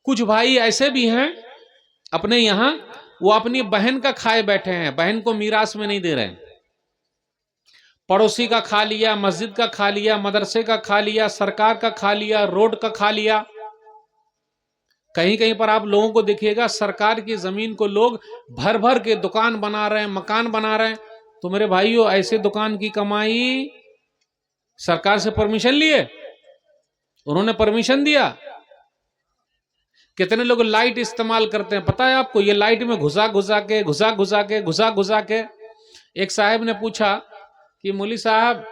कुछ भाई ऐसे भी हैं अपने यहां, वो अपनी बहन का खाए बैठे हैं, बहन को मीरास में नहीं दे रहे हैं। पड़ोसी का खा लिया, मस्जिद का खा लिया, मदरसे का खा लिया, सरकार का खा लिया, रोड का खा लिया। कहीं कहीं पर आप लोगों को देखिएगा सरकार की जमीन को लोग भर भर के दुकान बना रहे हैं, मकान बना रहे हैं। तो मेरे भाइयों, ऐसे दुकान की कमाई सरकार से परमिशन लिए? उन्होंने परमिशन दिया? कितने लोग लाइट इस्तेमाल करते हैं पता है आपको? ये लाइट में घुसा घुसा के एक साहब ने पूछा कि मौली साहब,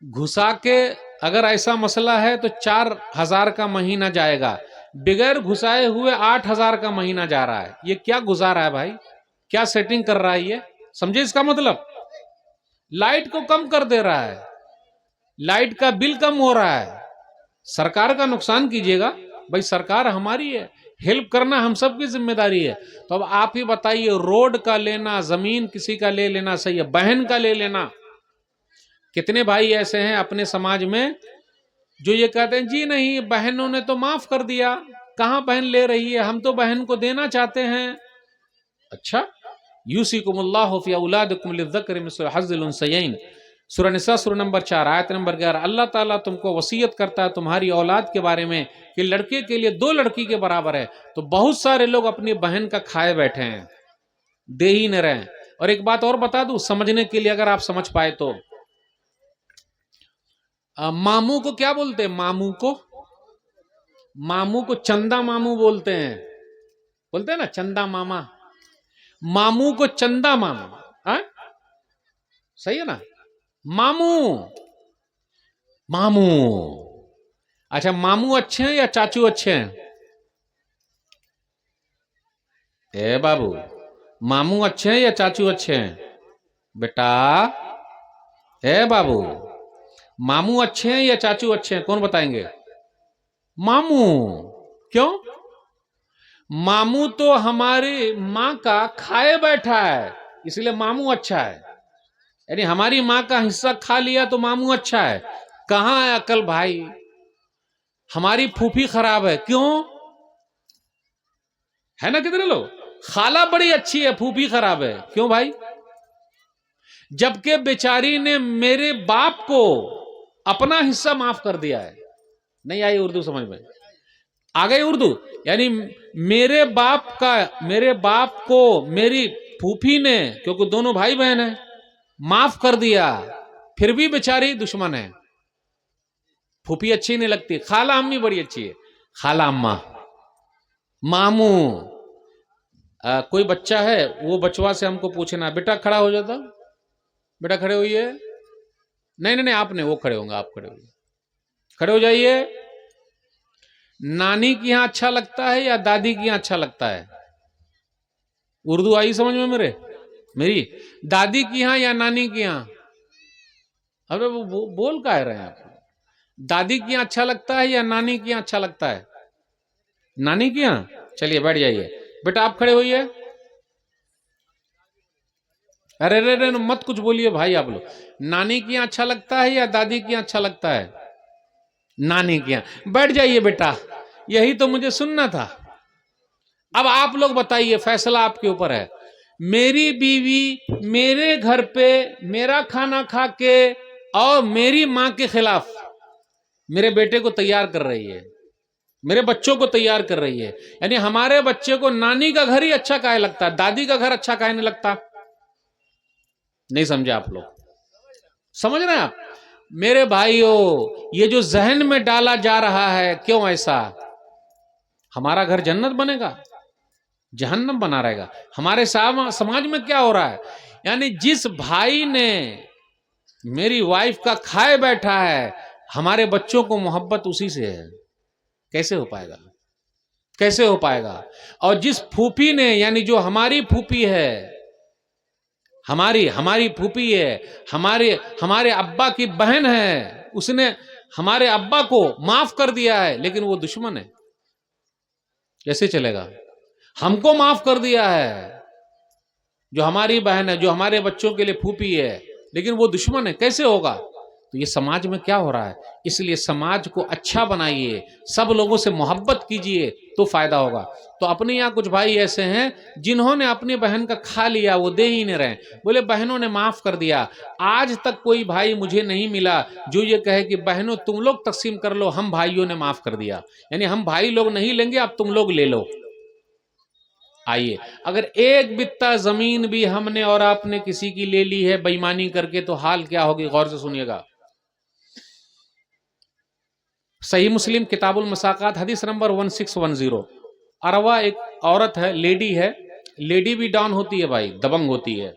घुसा के अगर ऐसा मसला है तो 4,000 का महीना जाएगा, बगैर घुसाए हुए 8,000 का महीना जा रहा है। ये क्या गुजारा है भाई? क्या सेटिंग कर रहा है ये? समझे इसका मतलब? लाइट को कम कर दे रहा है, लाइट का बिल कम हो रहा है। सरकार का नुकसान कीजिएगा भाई, सरकार हमारी है, हेल्प करना हम सबकी जिम्मेदारी है। तो अब आप ही बताइए, रोड का लेना, जमीन किसी का ले लेना सही है, बहन का ले लेना? कितने भाई ऐसे हैं अपने समाज में जो ये कहते हैं जी नहीं, बहनों ने तो माफ कर दिया, कहां बहन ले रही है, हम तो बहन को देना चाहते हैं। अच्छा, यूसिकुमुल्लाहु फी औलादिकुम लिज़्ज़करि मिस्लु हज़्ज़िल उन्सयैन, सूरह निसा सूरह नंबर 4 आयत नंबर 11। अल्लाह ताला तुमको वसीयत करता है तुम्हारी औलाद के बारे में कि लड़के के लिए 2 लड़की के बराबर है। तो बहुत सारे लोग अपनी बहन का खाए बैठे हैं, दे ही न रहे। और एक बात और बता दूं समझने के लिए, अगर आप समझ पाए तो, मामू को क्या बोलते हैं? मामू को चंदा मामू बोलते हैं ना, चंदा मामा। मामू को चंदा मामा, हाँ? सही है ना? मामू मामू। अच्छा, मामू अच्छे हैं या चाचू अच्छे हैं? ए बाबू, मामू अच्छे हैं या चाचू अच्छे हैं? बेटा, ए बाबू, मामू अच्छे हैं या चाचू अच्छे हैं? कौन बताएंगे? मामू। क्यों? मामू तो हमारी मां का खाए बैठा है, इसलिए मामू अच्छा है। यानी हमारी मां का हिस्सा खा लिया तो मामू अच्छा है। कहां है अकल भाई? हमारी फूफी खराब है, क्यों? है ना कितने लोग? खाला बड़ी अच्छी है, फूफी खराब है, क्यों भाई? जबकि बेचारी ने मेरे बाप को अपना हिस्सा माफ कर दिया है। नहीं आई उर्दू समझ में? आ गई उर्दू? यानी मेरे बाप को मेरी फूफी ने, क्योंकि दोनों भाई बहन हैं, माफ कर दिया, फिर भी बेचारी दुश्मन है। फूफी अच्छी नहीं लगती, खाला अम्मी बड़ी अच्छी है। खाला अम्मा, मामू। कोई बच्चा है, वो बचवा से हमको पूछना, बेटा खड़ा हो जाता, बेटा खड़े होइए। नहीं नहीं नहीं, आप नहीं, वो खड़े होंगे, आप खड़े होइए, खड़े हो जाइए। नानी की यहां अच्छा लगता है या दादी की यहां अच्छा लगता है? उर्दू आई समझ में मेरी? दादी की यहां या नानी की यहां? अरे वो बोल का रहे हैं आप? दादी की यहां अच्छा लगता है या नानी की यहां अच्छा लगता है? नानी की यहां। चलिए बैठ जाइए, बेटा आप खड़े होइए। अरे अरे मत कुछ बोलिए भाई आप लोग। नानी की यहां अच्छा लगता है या दादी की यहां अच्छा लगता है? नानी की यहां। बैठ जाइए बेटा, यही तो मुझे सुनना था। अब आप लोग बताइए, फैसला आपके ऊपर है। मेरी बीवी मेरे घर पे मेरा खाना खा के और मेरी मां के खिलाफ मेरे बेटे को तैयार कर रही है, मेरे बच्चों को तैयार कर रही है। यानी हमारे बच्चे को नानी का घर ही अच्छा काहे लगता है, दादी का घर अच्छा काहे नहीं लगता? नहीं समझे आप लोग? समझ रहे हैं आप? मेरे भाइयों, ये जो जहन में डाला जा रहा है, क्यों ऐसा? हमारा घर जन्नत बनेगा, जहन्नम बना रहेगा। हमारे समाज में क्या हो रहा है? यानी जिस भाई ने मेरी वाइफ का खाए बैठा है, हमारे बच्चों को मोहब्बत उसी से है। कैसे हो पाएगा? कैसे हो पाएगा? और जिस फूफी ने, यानी जो हमारी फूफी है, हमारी फूफी है, हमारे अब्बा की बहन है, उसने हमारे अब्बा को माफ कर दिया है, लेकिन वो दुश्मन है। कैसे चलेगा? हमको माफ कर दिया है, जो हमारी बहन है, जो हमारे बच्चों के लिए फूफी है, लेकिन वो दुश्मन है, कैसे होगा? तो ये समाज में क्या हो रहा है? इसलिए समाज को अच्छा बनाइए, सब लोगों से मोहब्बत कीजिए तो फायदा होगा। तो अपने यहाँ कुछ भाई ऐसे हैं जिन्होंने अपनी बहन का खा लिया, वो दे ही नहीं रहे, बोले बहनों ने माफ कर दिया। आज तक कोई भाई मुझे नहीं मिला जो ये कहे कि बहनों तुम लोग तकसीम कर लो, हम भाइयों ने माफ कर दिया। यानी हम भाई लोग नहीं लेंगे, अब तुम लोग ले लो। आइए, अगर एक बित्ता जमीन भी हमने और आपने किसी की ले ली है बेईमानी करके, तो हाल क्या होगी, गौर से सुनिएगा। सही मुस्लिम किताबुल मसाकात हदीस नंबर 1610। अरवा एक औरत है, लेडी है, लेडी भी डाउन होती है भाई, दबंग होती है।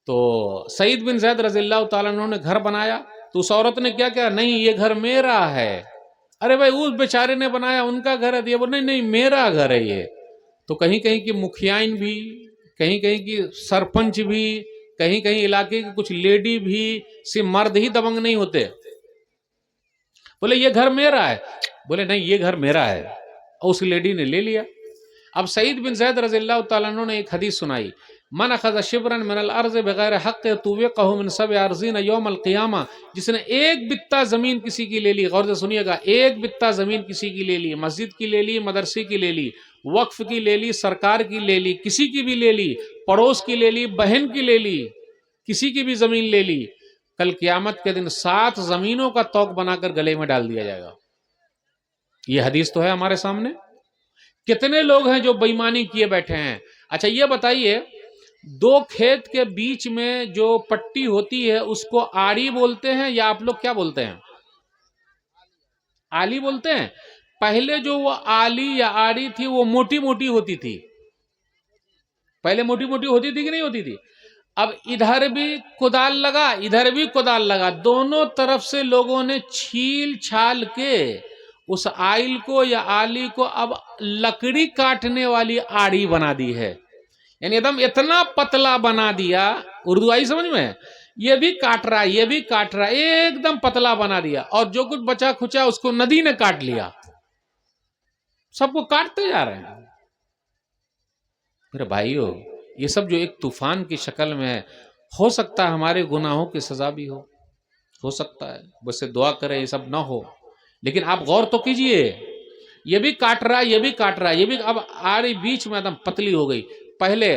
तो सईद बिन जैद रज़ियल्लाहु ताला अन्हु ने घर बनाया, तो उस औरत ने क्या किया, नहीं ये घर मेरा है। अरे भाई उस बेचारे ने बनाया, उनका घर है, ये बोल नहीं नहीं मेरा घर है ये। तो कहीं कहीं की मुखियाइन भी, कहीं कहीं की सरपंच भी, कहीं कहीं इलाके की कुछ लेडी भी, सिर्फ मर्द ही दबंग नहीं होते। बोले ये घर मेरा है, बोले नहीं ये घर मेरा है, और उस लेडी ने ले लिया। अब सईद बिन जैद रज़ियल्लाहु ताला अन्हु ने एक हदीस सुनाई, मन अखज़ शिब्रन मिनल अर्ज़ बगैर हक़ तुविक़हु मिन सब'i अर्ज़ीन यौमल क़ियामा। जिसने एक बित्ता ज़मीन किसी की ले ली, गौर से सुनिएगा, एक बित्ता ज़मीन किसी की ले ली, मस्जिद की ले ली, मदरसे की ले ली, वक्फ की ले ली, सरकार की ले ली, किसी की भी ले ली, पड़ोस की ले ली, बहन की ले ली, किसी की भी ज़मीन ले ली, कल क़यामत के दिन 7 ज़मीनों का तौक बनाकर गले में डाल दिया जाएगा। ये हदीस तो है हमारे सामने। कितने लोग हैं जो बेईमानी किए बैठे हैं। अच्छा ये बताइए, दो खेत के बीच में जो पट्टी होती है उसको आड़ी बोलते हैं या आप लोग क्या बोलते हैं? आली बोलते हैं। पहले जो वो आली या आड़ी थी वो मोटी मोटी होती थी, पहले मोटी मोटी होती थी कि नहीं होती थी? अब इधर भी कुदाल लगा, इधर भी कुदाल लगा, दोनों तरफ से लोगों ने छील छाल के उस आइल को या आली को अब लकड़ी काटने वाली आड़ी बना दी है। यानी एकदम इतना पतला बना दिया, उर्दू आई समझ में, ये भी काट रहा है, ये भी काट रहा है, एकदम पतला बना दिया, और जो कुछ बचा खुचा उसको नदी ने काट लिया, सबको काटते जा रहे हैं। मेरे भाइयों, ये सब जो एक तूफान की शक्ल में है, हो सकता है हमारे गुनाहों की सजा भी हो सकता है, वैसे दुआ करें ये सब ना हो। लेकिन आप गौर तो कीजिए, ये भी काट रहा है, ये भी काट रहा है, ये भी अब आ रही बीच में एकदम पतली हो गई। पहले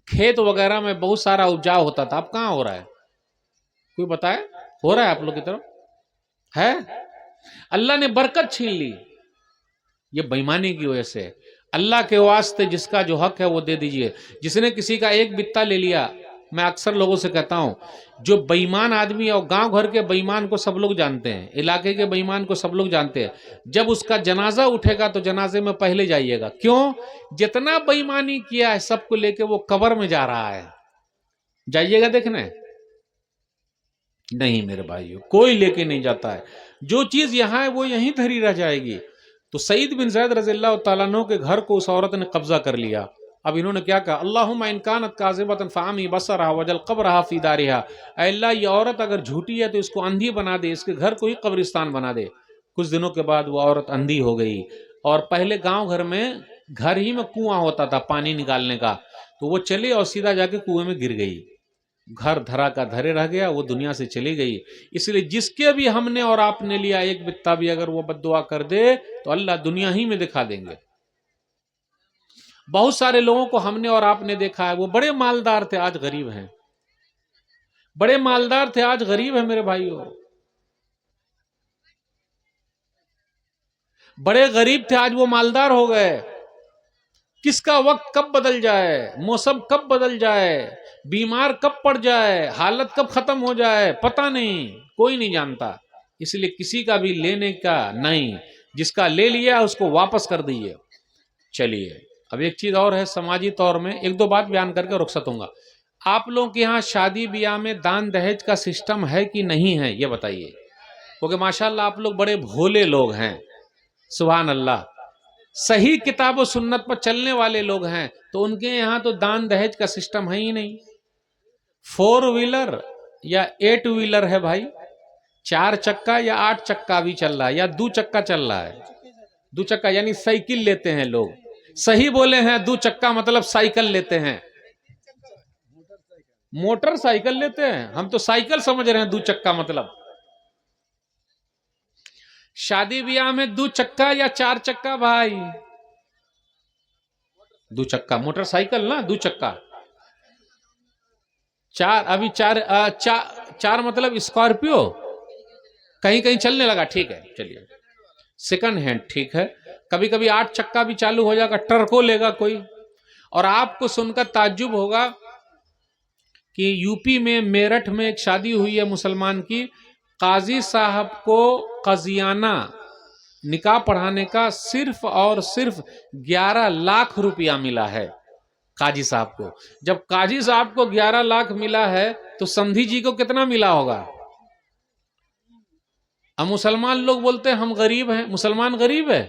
खेत वगैरह में बहुत सारा उपजाऊ होता था, अब कहाँ हो रहा है? कोई बताए? हो रहा है आप लोग की तरफ है? अल्लाह ने बरकत छीन ली, ये बेईमानी की वजह से। अल्लाह के वास्ते जिसका जो हक है वो दे दीजिए। जिसने किसी का एक बित्ता ले लिया, मैं अक्सर लोगों से कहता हूं, जो बेईमान आदमी और गांव घर के बेईमान को सब लोग जानते हैं, इलाके के बेईमान को सब लोग जानते हैं, जब उसका जनाजा उठेगा तो जनाजे में पहले जाइएगा। क्यों? जितना बेईमानी किया है सबको लेके वो कब्र में जा रहा है, जाइएगा देखने। नहीं मेरे भाइयों, कोई लेके नहीं जाता है, जो चीज यहां है वो यहीं धरी रह जाएगी। तो सईद बिन जैद रज़ियल्लाहु ताला अन्हु के घर को उस औरत ने कब्जा कर लिया। अब इन्होंने क्या कहा, अल्लाहुम्मा इन कानत काज़िबतन फ़अमी बसरहा वजल क़ब्रहा फ़ी दारिहा। अल्लाह ये औरत अगर झूठी है तो इसको अंधी बना दे, इसके घर को ही कब्रिस्तान बना दे। कुछ दिनों के बाद वो औरत अंधी हो गई, और पहले गांव घर में घर ही में कुआं होता था पानी निकालने का, तो वो चली और सीधा जाके कुएं में गिर गई, घर धरा का धरे रह गया, वो दुनिया से चली गई। इसलिए जिसके भी हमने और आपने लिया एक बित्ता भी अगर वो बद्दुआ कर दे तो अल्लाह दुनिया ही में दिखा देंगे। बहुत सारे लोगों को हमने और आपने देखा है, वो बड़े मालदार थे आज गरीब हैं, बड़े मालदार थे आज गरीब है मेरे भाइयों, बड़े गरीब थे आज वो मालदार हो गए। किसका वक्त कब बदल जाए, मौसम कब बदल जाए, बीमार कब पड़ जाए, हालत कब खत्म हो जाए, पता नहीं, कोई नहीं जानता। इसलिए किसी का भी लेने का नहीं, जिसका ले लिया उसको वापस कर दीजिए। चलिए अब एक चीज और है, समाजी तौर में एक दो बात बयान करके रुखसत होऊंगा। आप लोगों के यहाँ शादी ब्याह में दान दहेज का सिस्टम है कि नहीं है, ये बताइए, क्योंकि माशाल्लाह आप लोग बड़े भोले लोग हैं, सुभान अल्लाह, सही किताब और सुन्नत पर चलने वाले लोग हैं, तो उनके यहाँ तो दान दहेज का सिस्टम है ही नहीं। 4 व्हीलर या 8 व्हीलर है भाई, 4 चक्का या 8 चक्का भी चल रहा है, या 2 चक्का चल रहा है। 2 चक्का यानी साइकिल लेते हैं लोग, सही बोले हैं, 2 चक्का मतलब साइकिल लेते हैं, मोटरसाइकिल लेते हैं, हम तो साइकिल समझ रहे हैं दो चक्का मतलब। शादी ब्याह में दो चक्का या चार चक्का भाई? दो चक्का मोटरसाइकिल ना, दो चक्का। चार अभी चार मतलब स्कॉर्पियो कहीं कहीं चलने लगा, ठीक है चलिए, सेकंड हैंड ठीक है। कभी कभी आठ चक्का भी चालू हो जाएगा, ट्रको लेगा कोई। और आपको सुनकर ताज्जुब होगा कि यूपी में मेरठ में एक शादी हुई है मुसलमान की, काजी साहब को कजियाना निकाह पढ़ाने का सिर्फ और सिर्फ 11 लाख रुपया मिला है काजी साहब को। जब काजी साहब को 11 लाख मिला है तो समधी जी को कितना मिला होगा? अब मुसलमान लोग बोलते हैं हम गरीब हैं, मुसलमान गरीब है?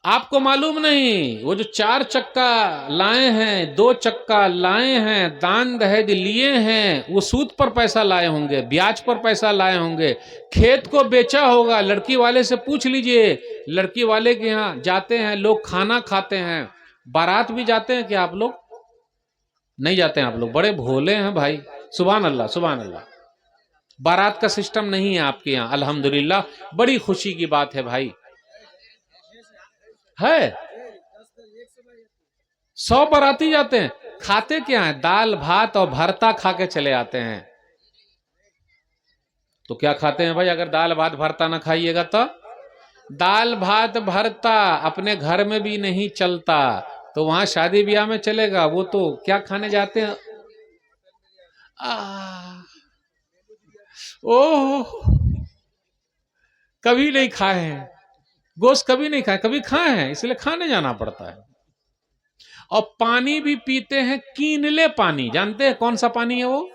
आपको मालूम नहीं, वो जो चार चक्का लाए हैं, दो चक्का लाए हैं, दान दहेज लिए हैं, वो सूद पर पैसा लाए होंगे, ब्याज पर पैसा लाए होंगे, खेत को बेचा होगा। लड़की वाले से पूछ लीजिए, लड़की वाले के यहाँ जाते हैं लोग, खाना खाते हैं, बारात भी जाते हैं क्या आप लोग? नहीं जाते हैं आप लोग, बड़े भोले हैं भाई, सुभान अल्लाह सुभान अल्लाह। बारात का सिस्टम नहीं है आपके यहाँ, अल्हम्दुलिल्लाह, बड़ी खुशी की बात है भाई। है 100 बाराती जाते हैं, खाते क्या है? दाल भात और भरता खा के चले आते हैं। तो क्या खाते हैं भाई? अगर दाल भात भरता ना खाइएगा तो? दाल भात भरता अपने घर में भी नहीं चलता, तो वहां शादी ब्याह में चलेगा? वो तो क्या खाने जाते हैं? ओह, कभी नहीं खाए हैं गोश्त, कभी नहीं खाए, कभी खाए हैं, इसलिए खाने जाना पड़ता है। और पानी भी पीते हैं कीनले पानी, जानते हैं कौन सा पानी है वो?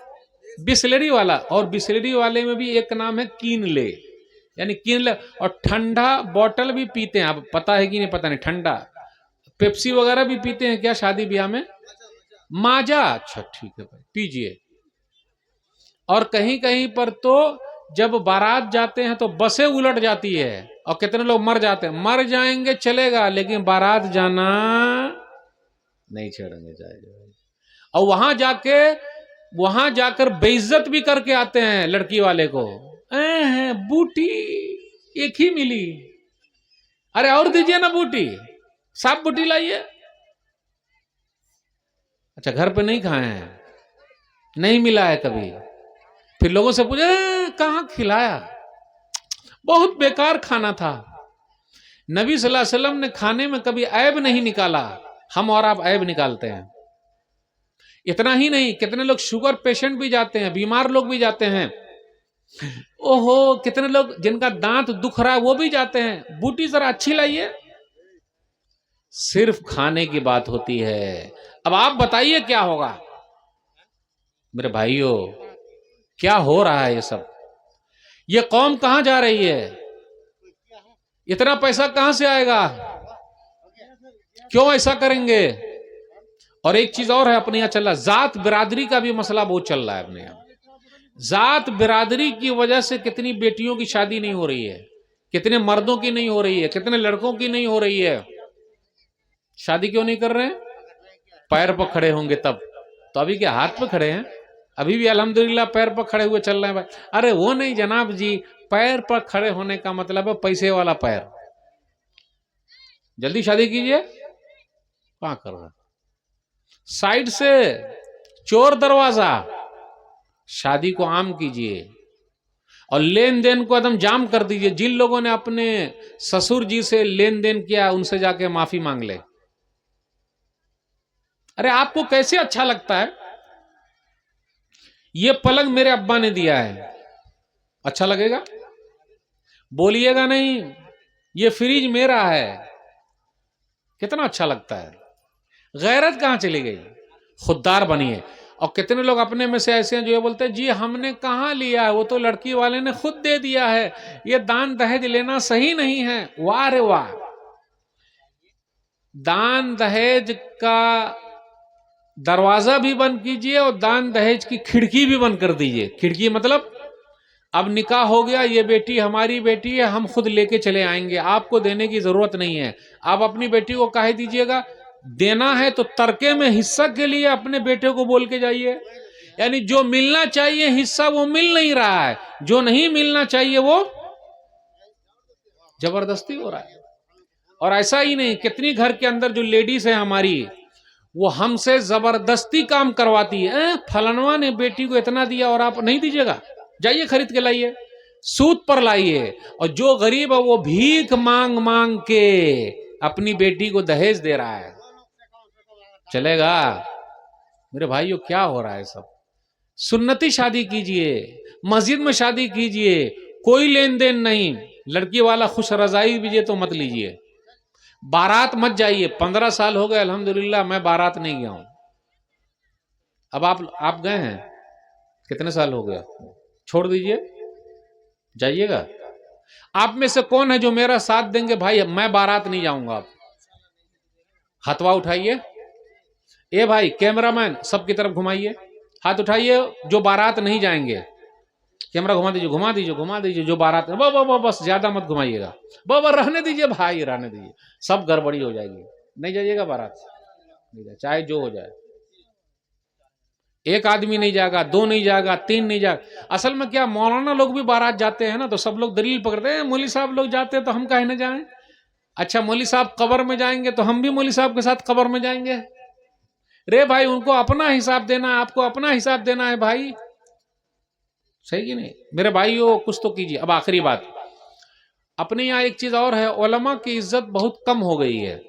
बिस्लरी वाला। और बिस्लरी वाले में भी एक नाम है कीनले, यानी कीनले। और ठंडा बॉटल भी पीते हैं, आप पता है कि नहीं पता नहीं, ठंडा पेप्सी वगैरह भी पीते हैं क्या शादी ब्याह में? माजा, अच्छा ठीक है भाई पीजिए। और कहीं कहीं पर तो जब बारात जाते हैं तो बसें उलट जाती है और कितने लोग मर जाते हैं। मर जाएंगे चलेगा, लेकिन बारात जाना नहीं छोड़ेंगे, जाएगा। और वहां जाकर बेइज्जत भी करके आते हैं लड़की वाले को। बूटी एक ही मिली, अरे और दीजिए ना बूटी, साफ बूटी लाइए। अच्छा घर पे नहीं खाए हैं, नहीं मिला है कभी? फिर लोगों से पूछे कहां खिलाया, बहुत बेकार खाना था। नबी सल्लल्लाहु अलैहि वसल्लम ने खाने में कभी ऐब नहीं निकाला, हम और आप ऐब निकालते हैं। इतना ही नहीं, कितने लोग शुगर पेशेंट भी जाते हैं, बीमार लोग भी जाते हैं, ओहो कितने लोग जिनका दांत दुख रहा है वो भी जाते हैं, बूटी जरा अच्छी लाइए। सिर्फ खाने की बात होती है। अब आप बताइए क्या होगा मेरे भाइयों, क्या हो रहा है ये सब? ये कौम कहां जा रही है? इतना पैसा कहां से आएगा? क्यों ऐसा करेंगे? और एक चीज और है अपने यहां चल रहा, जात बिरादरी का भी मसला बहुत चल रहा है अपने यहां। जात बिरादरी की वजह से कितनी बेटियों की शादी नहीं हो रही है, कितने मर्दों की नहीं हो रही है, कितने लड़कों की नहीं हो रही है। शादी क्यों नहीं कर रहे हैं? पैर पर खड़े होंगे तब तो। अभी क्या हाथ पे खड़े हैं? अभी भी अल्हम्दुलिल्लाह पैर पर खड़े हुए चल रहे हैं भाई। अरे वो नहीं जनाब जी, पैर पर खड़े होने का मतलब है पैसे वाला पैर। जल्दी शादी कीजिए, कहां कर रहा, साइड से चोर दरवाजा, शादी को आम कीजिए और लेन देन को एकदम जाम कर दीजिए। जिन लोगों ने अपने ससुर जी से लेन देन किया उनसे जाके माफी मांग ले। अरे आपको कैसे अच्छा लगता है? ये पलंग मेरे अब्बा ने दिया है, अच्छा लगेगा? बोलिएगा नहीं। ये फ्रिज मेरा है, कितना अच्छा लगता है। गैरत कहां चली गई? खुददार बनिए। और कितने लोग अपने में से ऐसे हैं जो ये बोलते हैं जी हमने कहां लिया है, वो तो लड़की वाले ने खुद दे दिया है, ये दान दहेज लेना सही नहीं है। वाह रे वाह, दान दहेज का दरवाजा भी बंद कीजिए और दान दहेज की खिड़की भी बंद कर दीजिए। खिड़की मतलब अब निकाह हो गया, ये बेटी हमारी बेटी है, हम खुद लेके चले आएंगे, आपको देने की जरूरत नहीं है। आप अपनी बेटी को काहे दीजिएगा? देना है तो तरके में हिस्सा के लिए अपने बेटे को बोल के जाइए। यानी जो मिलना चाहिए हिस्सा वो मिल नहीं रहा है, जो नहीं मिलना चाहिए वो जबरदस्ती हो रहा है। और ऐसा ही नहीं, कितनी घर के अंदर जो लेडीज है हमारी, वो हमसे जबरदस्ती काम करवाती है। फलनवा ने बेटी को इतना दिया और आप नहीं दीजिएगा, जाइए खरीद के लाइए, सूद पर लाइए। और जो गरीब है वो भीख मांग मांग के अपनी बेटी को दहेज दे रहा है। चलेगा? मेरे भाइयों क्या हो रहा है सब? सुन्नती शादी कीजिए, मस्जिद में शादी कीजिए, कोई लेन देन नहीं। लड़की वाला खुश रजाई दीजिए तो मत लीजिए। बारात मत जाइए। 15 साल हो गए अल्हम्दुलिल्लाह मैं बारात नहीं गया हूं। अब आप गए हैं? कितने साल हो गया? छोड़ दीजिए, जाइएगा। आप में से कौन है जो मेरा साथ देंगे भाई मैं बारात नहीं जाऊंगा? आप हथवा उठाइए। ए भाई कैमरामैन सबकी तरफ घुमाइए, हाथ उठाइए जो बारात नहीं जाएंगे। कैमरा घुमा दीजिए, घुमा दीजिए, घुमा दीजिए जो बारात है। बस ज्यादा मत घुमाइएगा, रहने दीजिए भाई, रहने दीजिए, सब गड़बड़ी हो जाएगी। नहीं जाइएगा बारात, चाहे जो हो जाए। एक आदमी नहीं जाएगा, 2 नहीं जाएगा, 3 नहीं जाएगा। असल में क्या, मौलाना लोग भी बारात जाते हैं ना, तो सब लोग दलील पकड़ते हैं, मौली साहब लोग जाते हैं तो हम काहे न जाएं। अच्छा मौली साहब कब्र में जाएंगे तो हम भी मौली साहब के साथ कब्र में जाएंगे। रे भाई उनको अपना हिसाब देना है, आपको अपना हिसाब देना है भाई, सही कि नहीं? मेरे भाइयों कुछ तो कीजिए। अब आखिरी बात, अपने यहाँ एक चीज और है, उलमा की इज्जत बहुत कम हो गई है।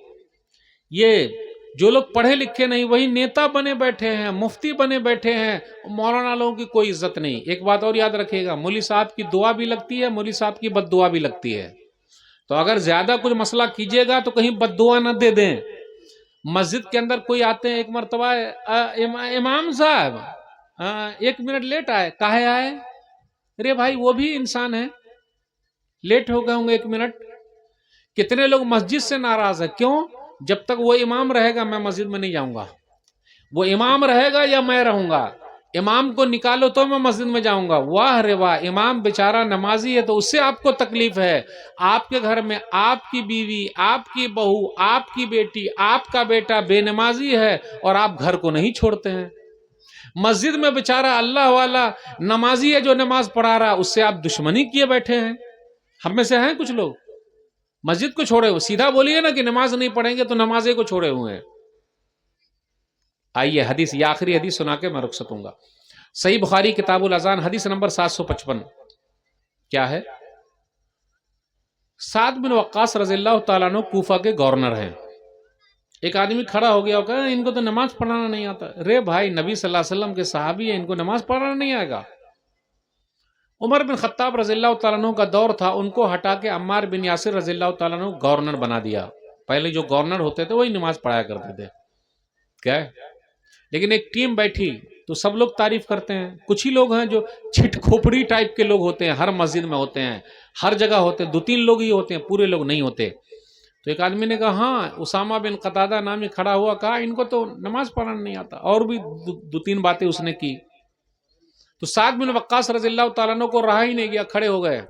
ये जो लोग पढ़े लिखे नहीं वही नेता बने बैठे हैं, मुफ्ती बने बैठे हैं, मौलाना लोगों की कोई इज्जत नहीं। एक बात और याद रखिएगा, मौली साहब की दुआ भी लगती है, मौली साहब की बद्दुआ भी लगती है। तो अगर ज्यादा कुछ मसला कीजिएगा तो कहीं बद्दुआ न दे दें। मस्जिद के अंदर कोई आते हैं, एक मरतबा इमाम साहब 1 मिनट लेट आए, काहे आए? अरे भाई वो भी इंसान है, लेट हो गए होंगे 1 मिनट। कितने लोग मस्जिद से नाराज है, क्यों? जब तक वो इमाम रहेगा मैं मस्जिद में नहीं जाऊंगा। वो इमाम रहेगा या मैं रहूंगा, इमाम को निकालो तो मैं मस्जिद में जाऊंगा। वाह रे वाह, इमाम बेचारा नमाजी है तो उससे आपको तकलीफ है। आपके घर में आपकी बीवी, आपकी बहू, आपकी बेटी, आपका बेटा बेनमाजी है और आप घर को नहीं छोड़ते हैं। मस्जिद में बेचारा अल्लाह वाला नमाजी है जो नमाज पढ़ा रहा, उससे आप दुश्मनी किए बैठे हैं। हम में से हैं कुछ लोग मस्जिद को छोड़े हुए। सीधा बोलिए ना कि नमाज नहीं पढ़ेंगे तो नमाजे को छोड़े हुए हैं। आइए हदीस, ये आखिरी हदीस सुना के मैं रुखसत दूंगा। सही बुखारी किताबुल अज़ान हदीस नंबर 755 क्या है? साद बिन वक्कास रज़ियल्लाहु ताला अन्हु कूफा के गवर्नर हैं। एक आदमी खड़ा हो गया और कहा इनको तो नमाज पढ़ाना नहीं आता। रे भाई नबी सल्लल्लाहु अलैहि वसल्लम के सहाबी है, इनको नमाज पढ़ाना नहीं आएगा? उमर बिन खत्ताब रज़ियल्लाहु ताला अन्हु का दौर था, उनको हटा के अम्मार बिन यासिर रज़ियल्लाहु ताला अन्हु गवर्नर बना दिया। पहले जो गवर्नर होते थे वही नमाज पढ़ाया करते थे। क्या? लेकिन एक टीम बैठी तो सब लोग तारीफ करते हैं। कुछ ही लोग हैं जो छिटखोपड़ी टाइप के लोग होते हैं, हर मस्जिद में होते हैं, हर जगह होते हैं, 2-3 लोग ही होते हैं, पूरे लोग नहीं होते। तो एक आदमी ने कहा हाँ, उसामा बिन कतादा नामी खड़ा हुआ, कहा इनको तो नमाज पढ़ना नहीं आता, और भी 2-3 बातें उसने की। तो साद बिन वक्कास रज़ियल्लाहु ताला अन्हु को रहा ही नहीं गया, खड़े हो गए।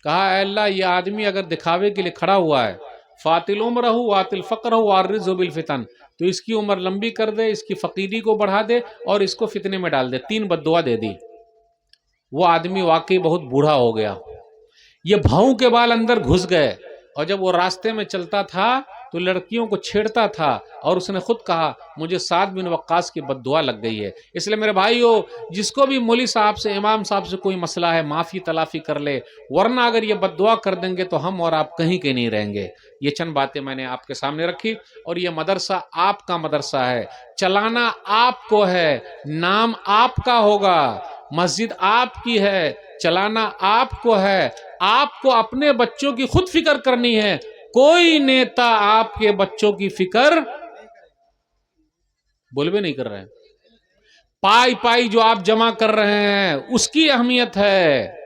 कहा अल्लाह, ये आदमी अगर दिखावे के लिए खड़ा हुआ है, फातिल उम्र हो वातिल फ़क्र हो वारिज़ बिल फितन, तो इसकी उम्र लंबी कर दे, इसकी फ़कीरी को बढ़ा दे और इसको फितने में डाल दे। 3 बद्दुआ दे दी। वो आदमी वाकई बहुत बूढ़ा हो गया, ये भावों के बाल अंदर घुस गए, और जब वो रास्ते में चलता था तो लड़कियों को छेड़ता था, और उसने खुद कहा मुझे साद बिन वक्कास की बद्दुआ लग गई है। इसलिए मेरे भाइयों, जिसको भी मौली साहब से, इमाम साहब से कोई मसला है, माफ़ी तलाफ़ी कर ले, वरना अगर ये बद्दुआ कर देंगे तो हम और आप कहीं के नहीं रहेंगे। ये चंद बातें मैंने आपके सामने रखी। और ये मदरसा आपका मदरसा है, चलाना आपको है, नाम आपका होगा, मस्जिद आपकी है, चलाना आपको है। आपको अपने बच्चों की खुद फिक्र करनी है। कोई नेता आपके बच्चों की फिक्र बोलबे नहीं कर रहे हैं। पाई पाई जो आप जमा कर रहे हैं उसकी अहमियत है,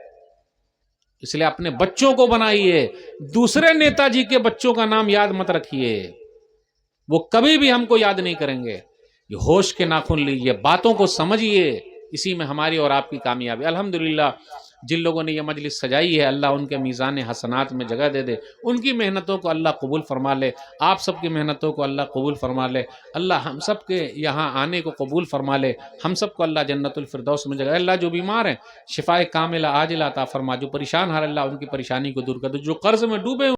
इसलिए अपने बच्चों को बनाइए। दूसरे नेताजी के बच्चों का नाम याद मत रखिए, वो कभी भी हमको याद नहीं करेंगे। ये होश के नाखून लीजिए, बातों को समझिए, इसी में हमारी और आपकी कामयाबी। अल्हम्दुलिल्लाह जिन लोगों ने ये मजलिस सजाई है अल्लाह उनके मीज़ान हसनात में जगह दे दे, उनकी मेहनतों को अल्लाह कबूल फरमा ले, आप सबकी मेहनतों को अल्लाह कबूल फरमा ले, अल्लाह हम सब के यहाँ आने को कबूल फरमा ले, हम सबको अल्लाह जन्नतुल फिरदौस में जगह। अल्लाह जो बीमार हैं शिफाए कामिला आजिला अता फरमा, जो परेशान है अल्लाह उनकी परेशानी को दूर कर दो, जो कर्ज में डूबे